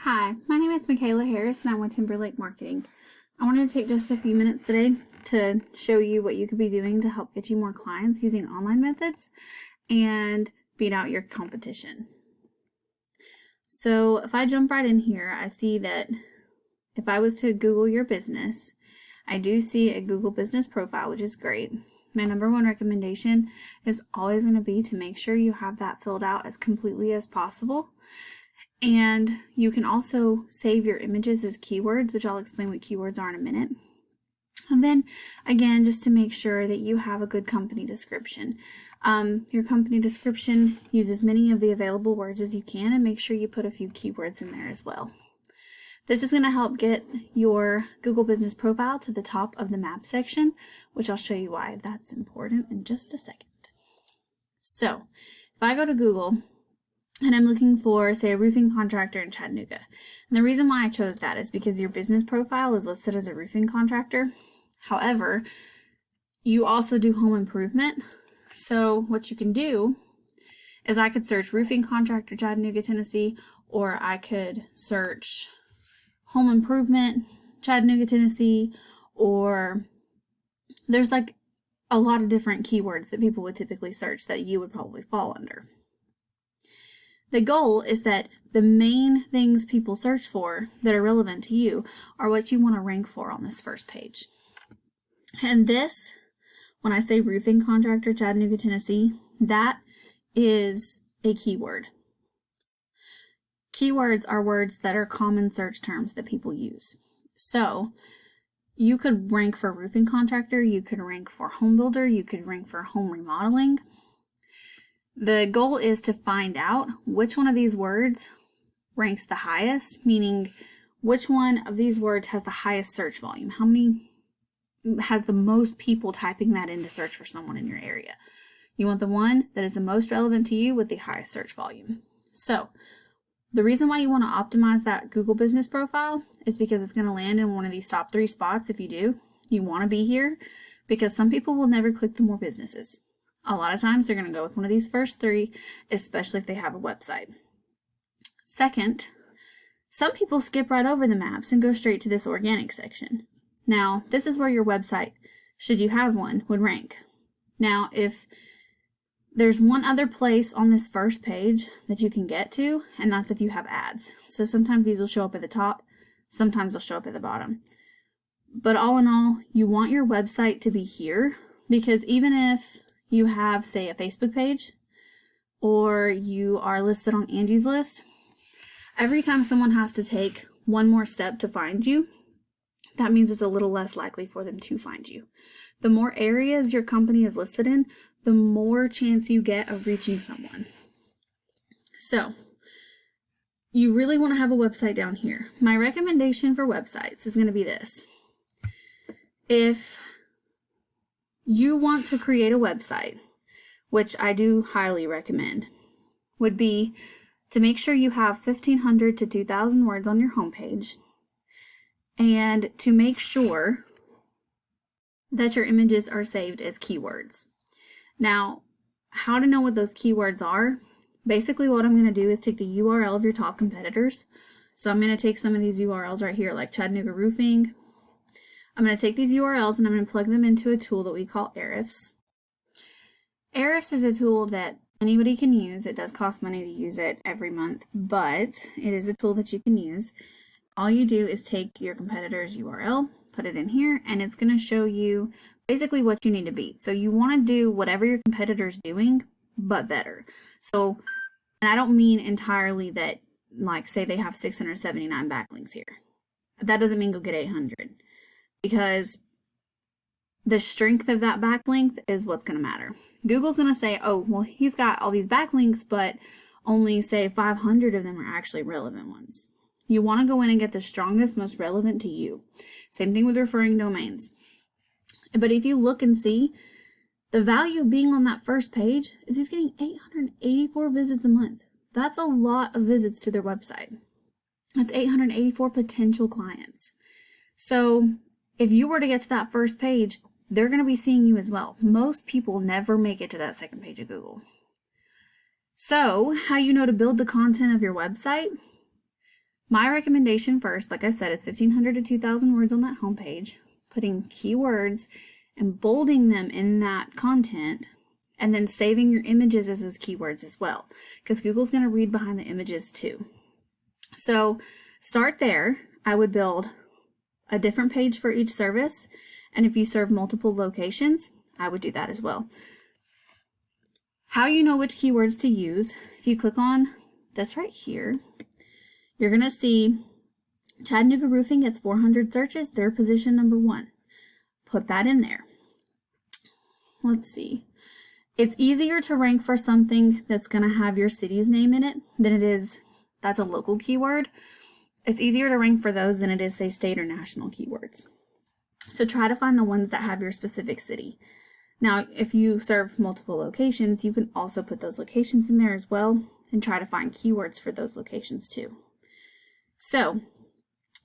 Hi, my name is Michaela Harris and I'm with Timberlake Marketing. I wanted to take just a few minutes today to show you what you could be doing to help get you more clients using online methods and beat out your competition. So if I jump right in here, I see that if I was to Google your business, I do see a Google business profile, which is great. My number one recommendation is always going to be to make sure you have that filled out as completely as possible. And you can also save your images as keywords, which I'll explain what keywords are in a minute. And then again, just to make sure that you have a good company description. Your company description, use as many of the available words as you can and make sure you put a few keywords in there as well. This is going to help get your Google business profile to the top of the map section, which I'll show you why that's important in just a second. So if I go to Google, and I'm looking for, say, a roofing contractor in Chattanooga. And the reason why I chose that is because your business profile is listed as a roofing contractor. However, you also do home improvement. So what you can do is I could search roofing contractor Chattanooga, Tennessee, or I could search home improvement Chattanooga, Tennessee, or there's like a lot of different keywords that people would typically search that you would probably fall under. The goal is that the main things people search for that are relevant to you are what you want to rank for on this first page. And this, when I say roofing contractor Chattanooga, Tennessee, that is a keyword. Keywords are words that are common search terms that people use. So you could rank for roofing contractor, you could rank for home builder, you could rank for home remodeling. The goal is to find out which one of these words ranks the highest, meaning which one of these words has the highest search volume. How many has the most people typing that in to search for someone in your area? You want the one that is the most relevant to you with the highest search volume. So the reason why you want to optimize that Google business profile is because it's going to land in one of these top 3 spots. If you do, you want to be here because some people will never click the more businesses. A lot of times they're going to go with one of these first 3, especially if they have a website. Second, some people skip right over the maps and go straight to this organic section. Now, this is where your website, should you have one, would rank. Now, if there's one other place on this first page that you can get to, and that's if you have ads. So sometimes these will show up at the top, sometimes they'll show up at the bottom. But all in all, you want your website to be here because even if you have, say, a Facebook page, or you are listed on Angie's List, every time someone has to take one more step to find you, that means it's a little less likely for them to find you. The more areas your company is listed in, the more chance you get of reaching someone. So, you really want to have a website down here. My recommendation for websites is going to be this. If you want to create a website, which I do highly recommend, would be to make sure you have 1,500 to 2,000 words on your homepage and to make sure that your images are saved as keywords. Now, how to know what those keywords are? Basically, what I'm going to do is take the URL of your top competitors. So I'm going to take some of these URLs right here, like Chattanooga Roofing. I'm going to take these URLs and I'm going to plug them into a tool that we call Ahrefs. Ahrefs is a tool that anybody can use. It does cost money to use it every month, but it is a tool that you can use. All you do is take your competitor's URL, put it in here, and it's going to show you basically what you need to beat. So you want to do whatever your competitor's doing, but better. So, and I don't mean entirely that, like, say they have 679 backlinks here. That doesn't mean go get 800. Because the strength of that backlink is what's going to matter. Google's going to say, oh, well, he's got all these backlinks, but only, say, 500 of them are actually relevant ones. You want to go in and get the strongest, most relevant to you. Same thing with referring domains. But if you look and see, the value of being on that first page is he's getting 884 visits a month. That's a lot of visits to their website. That's 884 potential clients. So if you were to get to that first page, they're going to be seeing you as well. Most people never make it to that second page of Google. So, how you know to build the content of your website? My recommendation first, like I said, is 1,500 to 2,000 words on that homepage, putting keywords and bolding them in that content, and then saving your images as those keywords as well, because Google's going to read behind the images too. So start there. I would build a different page for each service, and if you serve multiple locations, I would do that as well. How you know which keywords to use, if you click on this right here, you're going to see Chattanooga Roofing gets 400 searches, they're position number 1. Put that in there. Let's see. It's easier to rank for something that's going to have your city's name in it than it is, that's a local keyword. It's easier to rank for those than it is, say, state or national keywords. So try to find the ones that have your specific city. Now, if you serve multiple locations, you can also put those locations in there as well and try to find keywords for those locations too. So,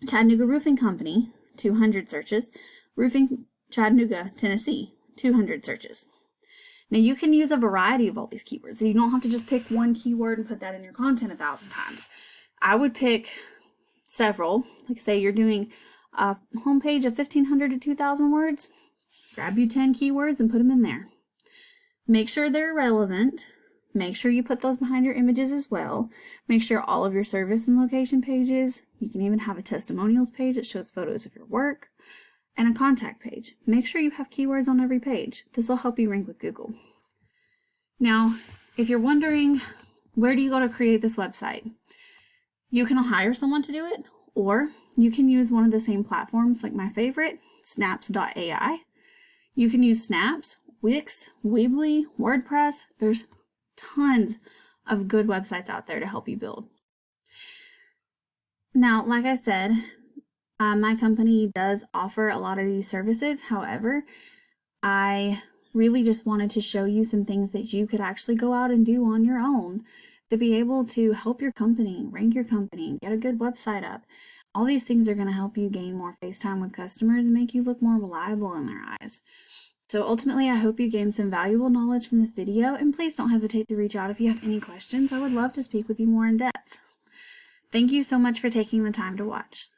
Chattanooga Roofing Company, 200 searches. Roofing Chattanooga, Tennessee, 200 searches. Now, you can use a variety of all these keywords. So you don't have to just pick one keyword and put that in your content 1,000 times. I would pick several. Like say you're doing a homepage of 1,500 to 2,000 words. Grab you 10 keywords and put them in there. Make sure they're relevant. Make sure you put those behind your images as well. Make sure all of your service and location pages, you can even have a testimonials page that shows photos of your work, and a contact page. Make sure you have keywords on every page. This will help you rank with Google. Now, if you're wondering, where do you go to create this website? You can hire someone to do it, or you can use one of the same platforms, like my favorite, snaps.ai. You can use Snaps, Wix, Weebly, WordPress. There's tons of good websites out there to help you build. Now, like I said, my company does offer a lot of these services. However, I really just wanted to show you some things that you could actually go out and do on your own to be able to help your company, rank your company, get a good website up. All these things are going to help you gain more face time with customers and make you look more reliable in their eyes. So ultimately, I hope you gained some valuable knowledge from this video, and please don't hesitate to reach out if you have any questions. I would love to speak with you more in depth. Thank you so much for taking the time to watch.